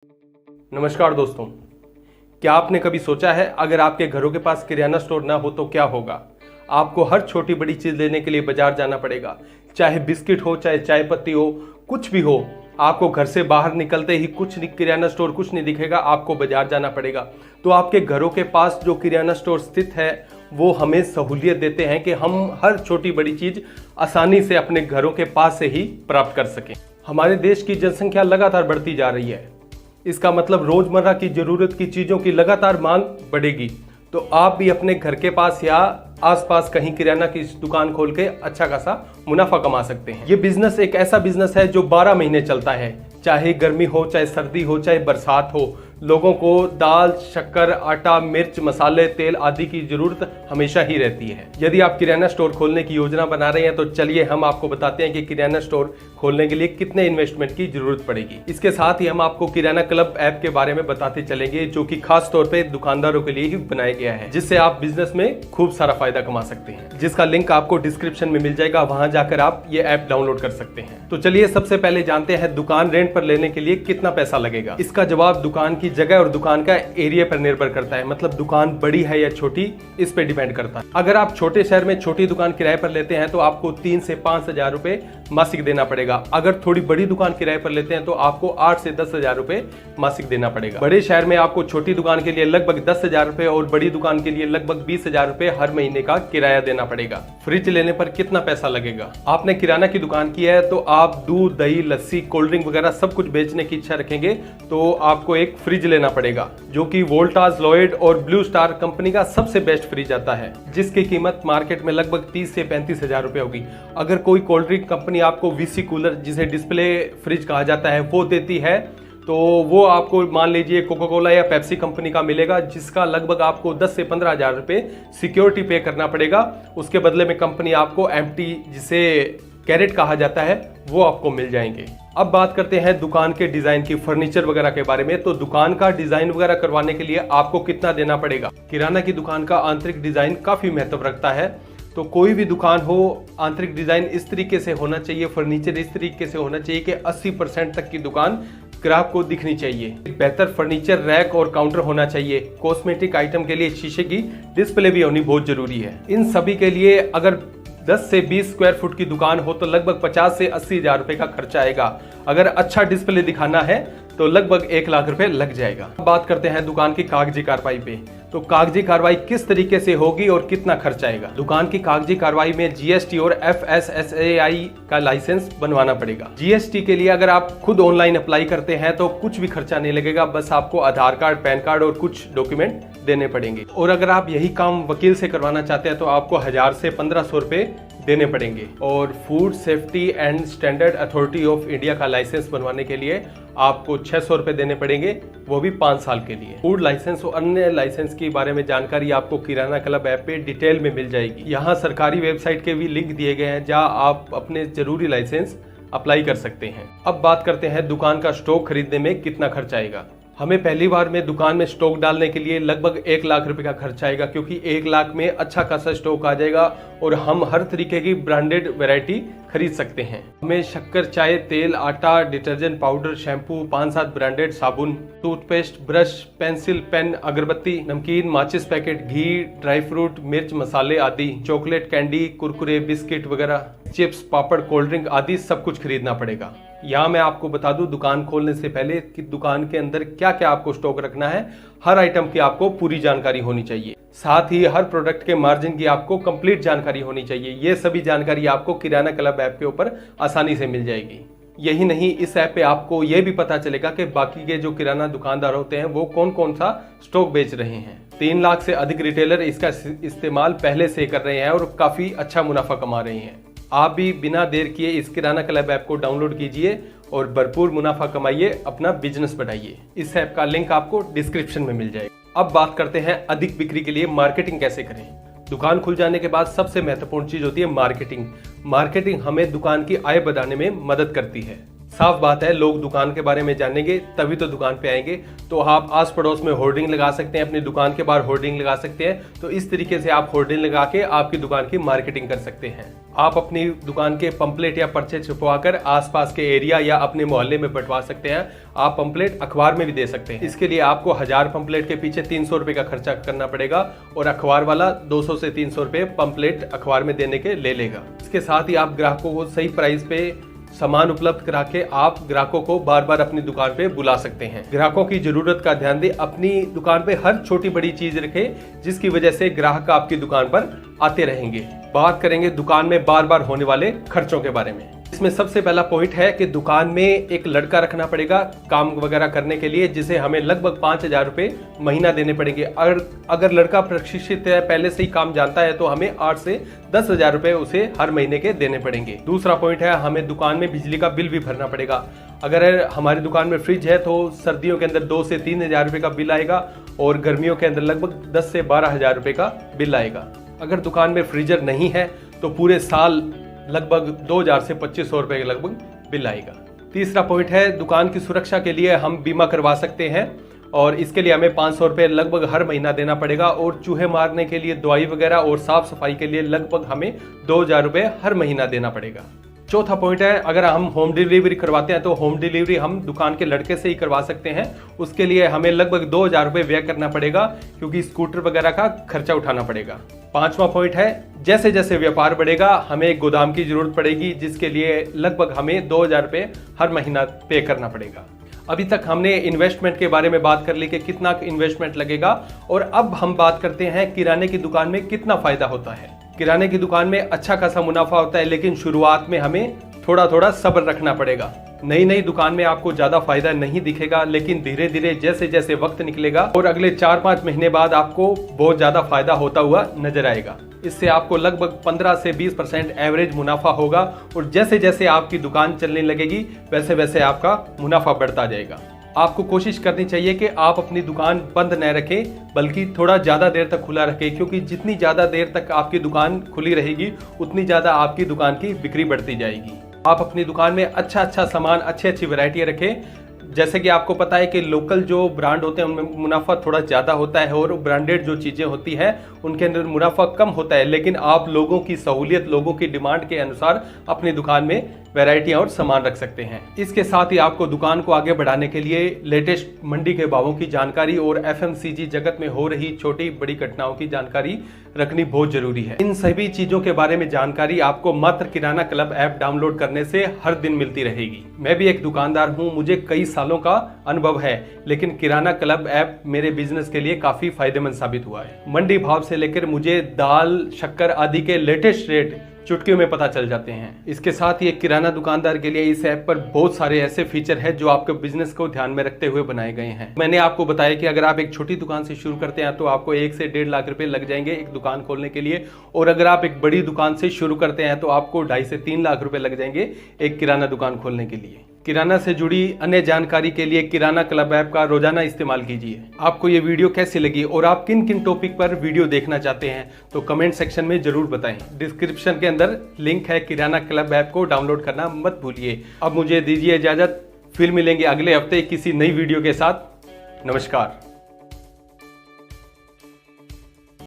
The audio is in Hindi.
नमस्कार दोस्तों, क्या आपने कभी सोचा है अगर आपके घरों के पास किराना स्टोर ना हो तो क्या होगा। आपको हर छोटी बड़ी चीज लेने के लिए बाजार जाना पड़ेगा, चाहे बिस्किट हो, चाहे चाय पत्ती हो, कुछ भी हो। आपको घर से बाहर निकलते ही कुछ किराना स्टोर कुछ नहीं दिखेगा, आपको बाजार जाना पड़ेगा। तो आपके घरों के पास जो किराना स्टोर स्थित है वो हमें सहूलियत देते हैं कि हम हर छोटी बड़ी चीज आसानी से अपने घरों के पास से ही प्राप्त कर सकें। हमारे देश की जनसंख्या लगातार बढ़ती जा रही है, इसका मतलब रोजमर्रा की जरूरत की चीजों की लगातार मांग बढ़ेगी। तो आप भी अपने घर के पास या आसपास कहीं किराना की दुकान खोल के अच्छा खासा मुनाफा कमा सकते हैं। ये बिजनेस एक ऐसा बिजनेस है जो 12 महीने चलता है, चाहे गर्मी हो, चाहे सर्दी हो, चाहे बरसात हो। लोगों को दाल, शक्कर, आटा, मिर्च, मसाले, तेल आदि की जरूरत हमेशा ही रहती है। यदि आप किराना स्टोर खोलने की योजना बना रहे हैं तो चलिए हम आपको बताते हैं कि किराना स्टोर खोलने के लिए कितने इन्वेस्टमेंट की जरूरत पड़ेगी। इसके साथ ही हम आपको किराना क्लब ऐप के बारे में बताते चलेंगे, जो कि खास तौर पे दुकानदारों के लिए ही बनाया गया है, जिससे आप बिजनेस में खूब सारा फायदा कमा सकते हैं, जिसका लिंक आपको डिस्क्रिप्शन में मिल जाएगा। वहां जाकर आप ये ऐप डाउनलोड कर सकते हैं। तो चलिए सबसे पहले जानते हैं दुकान रेंट पर लेने के लिए कितना पैसा लगेगा। इसका जवाब दुकान की जगह और दुकान का एरिया पर निर्भर करता है, मतलब दुकान बड़ी है या छोटी, इस पे डिपेंड करता है। अगर आप छोटे शहर में छोटी दुकान किराए पर लेते हैं तो आपको 3 से 5 हजार रुपए मासिक देना पड़ेगा। अगर थोड़ी बड़ी दुकान किराए पर लेते हैं तो आपको 8 से 10 हजार रुपए मासिक देना पड़ेगा। बड़े शहर में आपको छोटी दुकान के लिए लगभग 10 हजार रुपए और बड़ी दुकान के लिए लगभग 20 हजार रुपए हर महीने का किराया देना पड़ेगा। फ्रिज लेने पर कितना पैसा लगेगा। आपने किराना की दुकान की है तो आप दूध, दही, लस्सी, कोल्ड ड्रिंक वगैरह सब कुछ बेचने की इच्छा रखेंगे तो आपको एक फ्रिज लेना पड़ेगा, जो कि वोल्टास, लॉयड और ब्लू स्टार कंपनी का सबसे बेस्ट फ्रिज आता है, जिसकी कीमत मार्केट में लगभग 30 से 35 हजार रुपए होगी। अगर कोई कोल्ड ड्रिंक कंपनी आपको वीसी कूलर, जिसे डिस्प्ले फ्रिज कहा जाता है, वो देती है तो वो आपको मान लीजिए कोका कोला या पेप्सी कंपनी का मिलेगा, जिसका लगभग आपको 10 से 15 हजार रुपए सिक्योरिटी पे करना पड़ेगा। उसके बदले में कंपनी आपको एम्प्टी, जिसे कैरेट कहा जाता है, वो आपको मिल जाएंगे। अब बात करते हैं दुकान के डिजाइन की, फर्नीचर वगैरह के बारे में। तो दुकान का डिजाइन वगैरह करवाने के लिए आपको कितना देना पड़ेगा। किराना की दुकान का आंतरिक डिजाइन काफी महत्व रखता है। तो कोई भी दुकान हो, आंतरिक डिजाइन इस तरीके से होना चाहिए, फर्नीचर इस तरीके से होना चाहिए कि 80% तक की दुकान ग्राहक को दिखनी चाहिए। बेहतर फर्नीचर, रैक और काउंटर होना चाहिए। कॉस्मेटिक आइटम के लिए शीशे की डिस्प्ले भी होनी बहुत जरूरी है। इन सभी के लिए अगर 10 से 20 स्क्वायर फुट की दुकान हो तो लगभग 50 से 80 हजार रुपए का खर्चा आएगा। अगर अच्छा डिस्प्ले दिखाना है तो लगभग 1 लाख रुपए लग जाएगा। बात करते हैं दुकान की कागजी कार्रवाई पे। तो कागजी कार्रवाई किस तरीके से होगी और कितना खर्च आएगा। दुकान की कागजी कार्रवाई में जीएसटी और FSSAI का लाइसेंस बनवाना पड़ेगा। जीएसटी के लिए अगर आप खुद ऑनलाइन अप्लाई करते हैं तो कुछ भी खर्चा नहीं लगेगा, बस आपको आधार कार्ड, पैन कार्ड और कुछ डॉक्यूमेंट देने पड़ेंगे। और अगर आप यही काम वकील से करवाना चाहते हैं तो आपको 1000 से 1500 रुपए देने पड़ेंगे। और food safety and standard authority of India का लाइसेंस बनवाने के लिए आपको 600 रुपए देने पड़ेंगे, वो भी 5 साल के लिए। फूड लाइसेंस और अन्य लाइसेंस के बारे में जानकारी आपको किराना क्लब ऐप पे डिटेल में मिल जाएगी। यहाँ सरकारी वेबसाइट के भी लिंक दिए गए हैं जहाँ आप अपने जरूरी लाइसेंस अप्लाई कर सकते हैं। अब बात करते हैं दुकान का स्टॉक खरीदने में कितना खर्च आएगा। हमें पहली बार में दुकान में स्टॉक डालने के लिए लगभग 1 लाख रुपए का खर्च आएगा, क्योंकि 1 लाख में अच्छा खासा स्टॉक आ जाएगा और हम हर तरीके की ब्रांडेड वैरायटी खरीद सकते हैं। हमें शक्कर, चाय, तेल, आटा, डिटर्जेंट पाउडर, शैम्पू, 5-7 ब्रांडेड साबुन, टूथपेस्ट, ब्रश, पेंसिल, पेन, अगरबत्ती, नमकीन, माचिस पैकेट, घी, ड्राई फ्रूट, मिर्च, मसाले आदि, चॉकलेट, कैंडी, कुरकुरे, बिस्किट वगैरह, चिप्स, पापड़, कोल्ड ड्रिंक आदि सब कुछ खरीदना पड़ेगा। यहाँ मैं आपको बता दूं दुकान खोलने से पहले कि दुकान के अंदर क्या क्या आपको स्टॉक रखना है। हर आइटम की आपको पूरी जानकारी होनी चाहिए, साथ ही हर प्रोडक्ट के मार्जिन की आपको कंप्लीट जानकारी होनी चाहिए। ये सभी जानकारी आपको किराना क्लब ऐप के ऊपर आसानी से मिल जाएगी। यही नहीं, इस ऐप पे आपको ये भी पता चलेगा कि बाकी के जो किराना दुकानदार होते हैं वो कौन कौन सा स्टॉक बेच रहे हैं। 3 लाख से अधिक रिटेलर इसका इस्तेमाल पहले से कर रहे हैं और काफी अच्छा मुनाफा कमा रहे हैं। आप भी बिना देर किए इस किराना क्लब ऐप को डाउनलोड कीजिए और भरपूर मुनाफा कमाइए, अपना बिजनेस बढ़ाइए। इस ऐप का लिंक आपको डिस्क्रिप्शन में मिल जाएगा। अब बात करते हैं अधिक बिक्री के लिए मार्केटिंग कैसे करें। दुकान खुल जाने के बाद सबसे महत्वपूर्ण चीज होती है मार्केटिंग। मार्केटिंग हमें दुकान की आय बढ़ाने में मदद करती है। साफ बात है, लोग दुकान के बारे में जानेंगे तभी तो दुकान पे आएंगे। तो आप आस पड़ोस में होर्डिंग लगा सकते हैं, अपनी दुकान के बाहर होर्डिंग लगा सकते हैं। तो इस तरीके से आप होर्डिंग लगा के आपकी दुकान की मार्केटिंग कर सकते हैं। आप अपनी दुकान के पंपलेट या पर्चे छपवाकर आसपास के एरिया या अपने मोहल्ले में बंटवा सकते हैं। आप पंपलेट अखबार में भी दे सकते हैं। इसके लिए आपको 1000 पंपलेट के पीछे 300 रुपये का खर्चा करना पड़ेगा और अखबार वाला 200 से 300 रुपये पंपलेट अखबार में देने के ले लेगा। इसके साथ ही आप ग्राहकों को सही प्राइस पे सामान उपलब्ध करा के आप ग्राहकों को बार बार अपनी दुकान पे बुला सकते हैं। ग्राहकों की जरूरत का ध्यान दें, अपनी दुकान पे हर छोटी बड़ी चीज रखें जिसकी वजह से ग्राहक आपकी दुकान पर आते रहेंगे। बात करेंगे दुकान में बार बार होने वाले खर्चों के बारे में। इसमें सबसे पहला पॉइंट है कि दुकान में एक लड़का रखना पड़ेगा काम वगैरह करने के लिए, जिसे हमें लगभग 5000 रुपये महीना देने पड़ेंगे। अगर लड़का प्रशिक्षित है, पहले से ही काम जानता है, तो हमें 8 से 10,000 रुपये उसे हर महीने के देने पड़ेंगे। दूसरा पॉइंट है, हमें दुकान में बिजली का बिल भी भरना पड़ेगा। अगर हमारी दुकान में फ्रिज है तो सर्दियों के अंदर 2 से 3,000 रुपये का बिल आएगा और गर्मियों के अंदर लगभग 10 से 12,000 रुपये का बिल आएगा। अगर दुकान में फ्रीजर नहीं है तो पूरे साल लगभग 2,000 से 2,500 रुपये के लगभग बिल आएगा। तीसरा पॉइंट है, दुकान की सुरक्षा के लिए हम बीमा करवा सकते हैं और इसके लिए हमें 500 रुपये लगभग हर महीना देना पड़ेगा और चूहे मारने के लिए दवाई वगैरह और साफ सफाई के लिए लगभग हमें 2,000 रुपये हर महीना देना पड़ेगा। चौथा पॉइंट है, अगर हम होम डिलीवरी करवाते हैं तो होम डिलीवरी हम दुकान के लड़के से ही करवा सकते हैं। उसके लिए हमें लगभग 2,000 रुपये व्यय करना पड़ेगा क्योंकि स्कूटर वगैरह का खर्चा उठाना पड़ेगा। पांचवा पॉइंट है, जैसे जैसे व्यापार बढ़ेगा हमें एक गोदाम की जरूरत पड़ेगी जिसके लिए लगभग हमें 2,000 रुपये हर महीना पे करना पड़ेगा। अभी तक हमने इन्वेस्टमेंट के बारे में बात कर ली कि कितना इन्वेस्टमेंट लगेगा और अब हम बात करते हैं किराने की दुकान में कितना फायदा होता है। किराने की दुकान में अच्छा खासा मुनाफा होता है, लेकिन शुरुआत में हमें थोड़ा थोड़ा सब्र रखना पड़ेगा। नई दुकान में आपको ज्यादा फायदा नहीं दिखेगा, लेकिन धीरे धीरे जैसे जैसे वक्त निकलेगा और अगले 4-5 महीने बाद आपको बहुत ज्यादा फायदा होता हुआ नजर आएगा। इससे आपको लगभग 15 से 20% एवरेज मुनाफा होगा और जैसे जैसे आपकी दुकान चलने लगेगी वैसे वैसे आपका मुनाफा बढ़ता जाएगा। आपको कोशिश करनी चाहिए कि आप अपनी दुकान बंद न रखें, बल्कि थोड़ा ज़्यादा देर तक खुला रखें, क्योंकि जितनी ज़्यादा देर तक आपकी दुकान खुली रहेगी उतनी ज़्यादा आपकी दुकान की बिक्री बढ़ती जाएगी। आप अपनी दुकान में अच्छा सामान, अच्छी वैरायटी रखें। जैसे कि आपको पता है कि लोकल जो ब्रांड होते हैं उनमें मुनाफा थोड़ा ज़्यादा होता है और ब्रांडेड जो चीज़ें होती हैं उनके अंदर मुनाफा कम होता है, लेकिन आप लोगों की सहूलियत, लोगों की डिमांड के अनुसार अपनी दुकान में वैरायटियां और सामान रख सकते हैं। इसके साथ ही आपको दुकान को आगे बढ़ाने के लिए लेटेस्ट मंडी के भावों की जानकारी और FMCG जगत में हो रही छोटी बड़ी घटनाओं की जानकारी रखनी बहुत जरूरी है। इन सभी चीजों के बारे में जानकारी आपको मात्र किराना क्लब ऐप डाउनलोड करने से हर दिन मिलती रहेगी। मैं भी एक दुकानदार हूं, मुझे कई सालों का अनुभव है, लेकिन किराना क्लब ऐप मेरे बिजनेस के लिए काफी फायदेमंद साबित हुआ है। मंडी भाव से लेकर मुझे दाल, शक्कर आदि के लेटेस्ट रेट चुटकियों में पता चल जाते हैं। इसके साथ ही एक किराना दुकानदार के लिए इस ऐप पर बहुत सारे ऐसे फीचर हैं जो आपके बिजनेस को ध्यान में रखते हुए बनाए गए हैं। मैंने आपको बताया कि अगर आप एक छोटी दुकान से शुरू करते हैं तो आपको 1 से 1.5 लाख रुपए लग जाएंगे एक दुकान खोलने के लिए, और अगर आप एक बड़ी दुकान से शुरू करते हैं तो आपको 2.5 से 3 लाख रुपए लग जाएंगे एक किराना दुकान खोलने के लिए। किराना से जुड़ी अन्य जानकारी के लिए किराना क्लब ऐप का रोजाना इस्तेमाल कीजिए। आपको ये वीडियो कैसी लगी और आप किन किन टॉपिक पर वीडियो देखना चाहते हैं तो कमेंट सेक्शन में जरूर बताएं। डिस्क्रिप्शन के अंदर लिंक है, किराना क्लब ऐप को डाउनलोड करना मत भूलिए। अब मुझे दीजिए इजाजत, फिर मिलेंगे अगले हफ्ते किसी नई वीडियो के साथ। नमस्कार।